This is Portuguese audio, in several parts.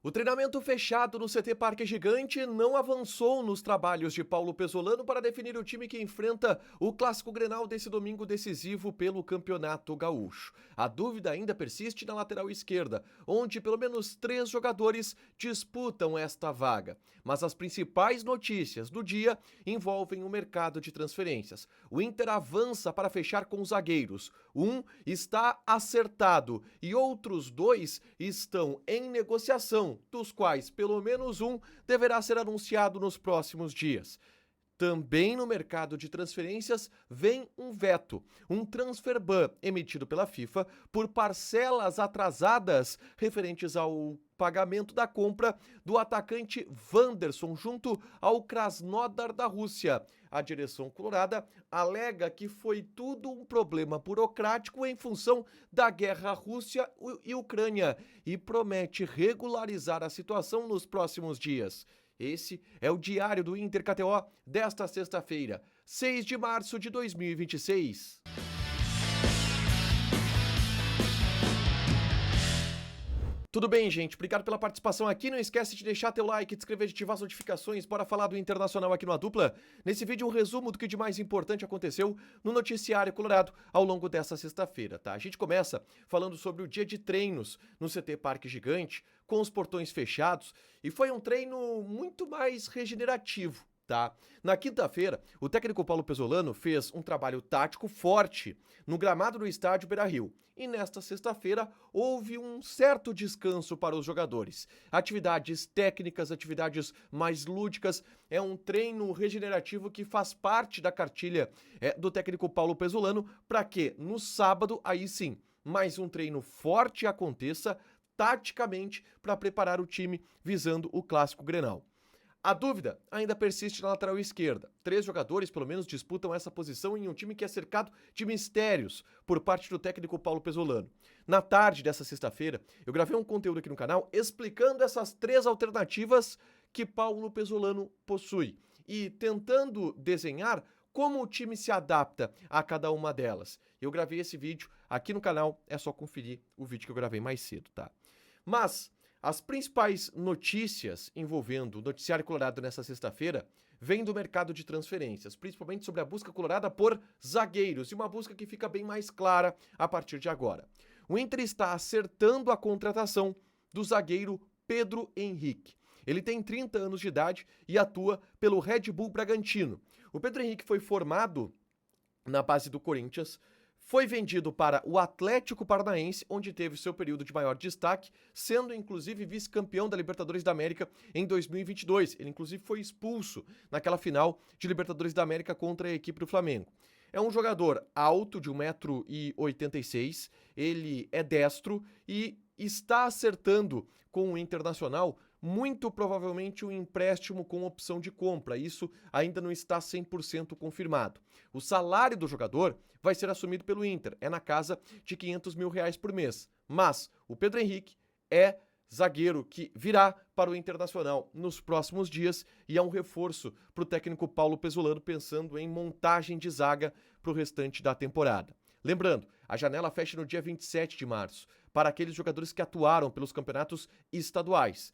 O treinamento fechado no CT Parque Gigante não avançou nos trabalhos de Paulo Pesolano para definir o time que enfrenta o Clássico Grenal desse domingo decisivo pelo Campeonato Gaúcho. A dúvida ainda persiste na lateral esquerda, onde pelo menos 3 jogadores disputam esta vaga. Mas as principais notícias do dia envolvem o mercado de transferências. O Inter avança para fechar com os zagueiros. Um está acertado e outros 2 estão em negociação, dos quais pelo menos um deverá ser anunciado nos próximos dias. Também no mercado de transferências vem um veto, um transfer ban emitido pela FIFA por parcelas atrasadas referentes ao pagamento da compra do atacante Wanderson junto ao Krasnodar da Rússia. A direção colorada alega que foi tudo um problema burocrático em função da guerra Rússia e Ucrânia e promete regularizar a situação nos próximos dias. Esse é o Diário do Inter KTO desta sexta-feira, 6 de março de 2026. Tudo bem, gente? Obrigado pela participação aqui. Não esquece de deixar teu like, de inscrever, de ativar as notificações. Bora falar do Internacional aqui no A Dupla. Nesse vídeo, um resumo do que de mais importante aconteceu no noticiário colorado ao longo dessa sexta-feira, tá? A gente começa falando sobre o dia de treinos no CT Parque Gigante, com os portões fechados, e foi um treino muito mais regenerativo. Tá? Na quinta-feira, o técnico Paulo Pesolano fez um trabalho tático forte no gramado do estádio Beira-Rio. E nesta sexta-feira houve um certo descanso para os jogadores. Atividades técnicas, atividades mais lúdicas, é um treino regenerativo que faz parte da cartilha do técnico Paulo Pesolano para que no sábado, aí sim, mais um treino forte aconteça taticamente para preparar o time visando o Clássico Grenal. A dúvida ainda persiste na lateral esquerda. 3 jogadores, pelo menos, disputam essa posição em um time que é cercado de mistérios por parte do técnico Paulo Pesolano. Na tarde dessa sexta-feira, eu gravei um conteúdo aqui no canal explicando essas 3 alternativas que Paulo Pesolano possui e tentando desenhar como o time se adapta a cada uma delas. Eu gravei esse vídeo aqui no canal, é só conferir o vídeo que eu gravei mais cedo, tá? Mas as principais notícias envolvendo o noticiário colorado nessa sexta-feira vêm do mercado de transferências, principalmente sobre a busca colorada por zagueiros, e uma busca que fica bem mais clara a partir de agora. O Inter está acertando a contratação do zagueiro Pedro Henrique. Ele tem 30 anos de idade e atua pelo Red Bull Bragantino. O Pedro Henrique foi formado na base do Corinthians, foi vendido para o Atlético Paranaense, onde teve seu período de maior destaque, sendo inclusive vice-campeão da Libertadores da América em 2022. Ele inclusive foi expulso naquela final de Libertadores da América contra a equipe do Flamengo. É um jogador alto, de 1,86 m, ele é destro e está acertando com o Internacional muito provavelmente um empréstimo com opção de compra. Isso ainda não está 100% confirmado. O salário do jogador vai ser assumido pelo Inter, é na casa de R$500 mil por mês. Mas o Pedro Henrique é zagueiro que virá para o Internacional nos próximos dias e é um reforço para o técnico Paulo Pesolano pensando em montagem de zaga para o restante da temporada. Lembrando, a janela fecha no dia 27 de março para aqueles jogadores que atuaram pelos campeonatos estaduais.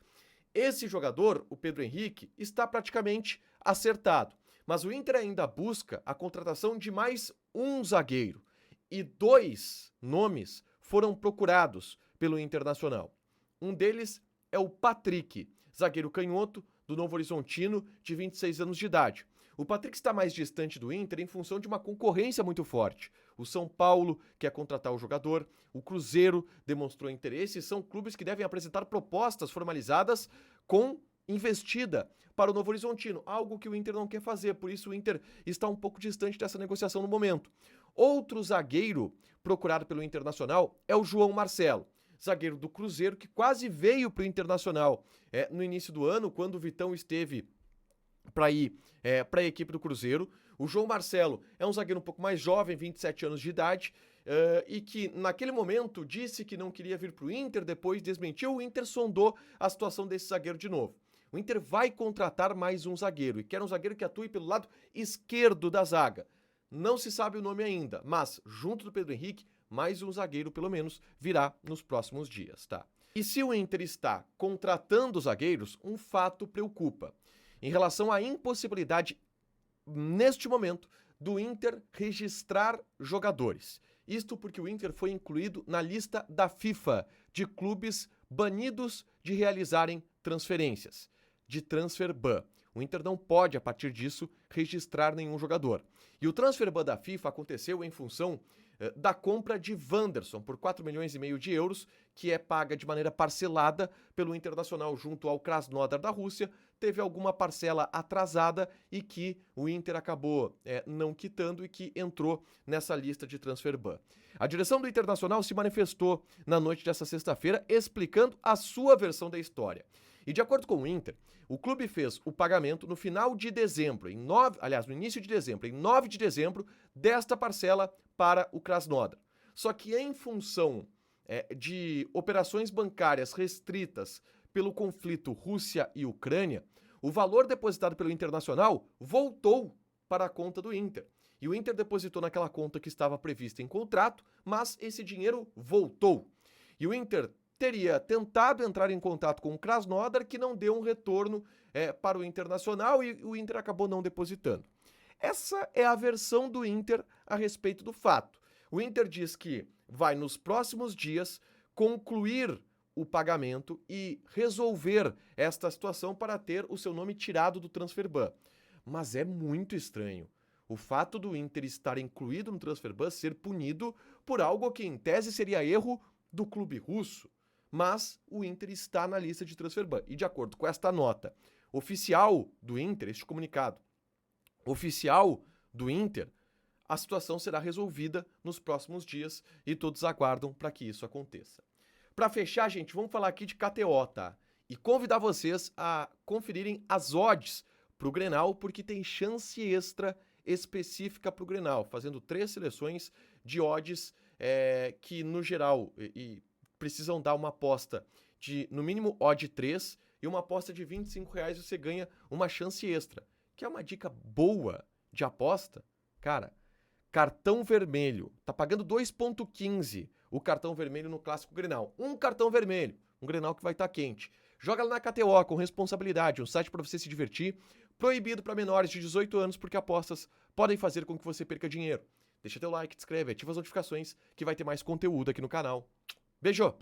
Esse jogador, o Pedro Henrique, está praticamente acertado, mas o Inter ainda busca a contratação de mais um zagueiro e 2 nomes foram procurados pelo Internacional. Um deles é o Patrick, zagueiro canhoto do Novo Horizontino, de 26 anos de idade. O Patrick está mais distante do Inter em função de uma concorrência muito forte. O São Paulo quer contratar o jogador, o Cruzeiro demonstrou interesse e são clubes que devem apresentar propostas formalizadas com investida para o Novo Horizontino, algo que o Inter não quer fazer, por isso o Inter está um pouco distante dessa negociação no momento. Outro zagueiro procurado pelo Internacional é o João Marcelo, zagueiro do Cruzeiro, que quase veio para o Internacional no início do ano, quando o Vitão esteve para ir para a equipe do Cruzeiro. O João Marcelo é um zagueiro um pouco mais jovem, 27 anos de idade, e que naquele momento disse que não queria vir para o Inter, depois desmentiu. O Inter sondou a situação desse zagueiro de novo. O Inter vai contratar mais um zagueiro e quer um zagueiro que atue pelo lado esquerdo da zaga. Não se sabe o nome ainda, mas junto do Pedro Henrique, mais um zagueiro pelo menos virá nos próximos dias, tá? E se o Inter está contratando zagueiros, um fato preocupa. Em relação à impossibilidade, neste momento, do Inter registrar jogadores. Isto porque o Inter foi incluído na lista da FIFA de clubes banidos de realizarem transferências, de transfer ban. O Inter não pode, a partir disso, registrar nenhum jogador. E o transfer ban da FIFA aconteceu em função da compra de Wanderson por 4,5 milhões de euros, que é paga de maneira parcelada pelo Internacional junto ao Krasnodar da Rússia. Teve alguma parcela atrasada e que o Inter acabou não quitando e que entrou nessa lista de transfer ban. A direção do Internacional se manifestou na noite dessa sexta-feira explicando a sua versão da história. E de acordo com o Inter, o clube fez o pagamento no final de dezembro, no início de dezembro, em 9 de dezembro, desta parcela para o Krasnodar. Só que em função de operações bancárias restritas pelo conflito Rússia e Ucrânia, o valor depositado pelo Internacional voltou para a conta do Inter. E o Inter depositou naquela conta que estava prevista em contrato, mas esse dinheiro voltou. E o Inter teria tentado entrar em contato com o Krasnodar, que não deu um retorno para o Internacional e o Inter acabou não depositando. Essa é a versão do Inter a respeito do fato. O Inter diz que vai, nos próximos dias, concluir o pagamento e resolver esta situação para ter o seu nome tirado do transfer ban. Mas é muito estranho o fato do Inter estar incluído no transfer ban ser punido por algo que em tese seria erro do clube russo. Mas o Inter está na lista de transfer ban. E de acordo com esta nota oficial do Inter, este comunicado oficial do Inter, a situação será resolvida nos próximos dias e todos aguardam para que isso aconteça. Para fechar, gente, vamos falar aqui de KTO, tá? E convidar vocês a conferirem as odds para o Grenal, porque tem chance extra específica para o Grenal, fazendo 3 seleções de odds que, no geral, precisam dar uma aposta de, no mínimo, odd 3 e uma aposta de R$25 você ganha uma chance extra. Que é uma dica boa de aposta, cara. Cartão vermelho, tá pagando 2,15 o cartão vermelho no Clássico Grenal. Um cartão vermelho, um Grenal que vai estar quente. Joga lá na KTO com responsabilidade, um site para você se divertir. Proibido para menores de 18 anos porque apostas podem fazer com que você perca dinheiro. Deixa teu like, te inscreve, ativa as notificações que vai ter mais conteúdo aqui no canal. Beijo!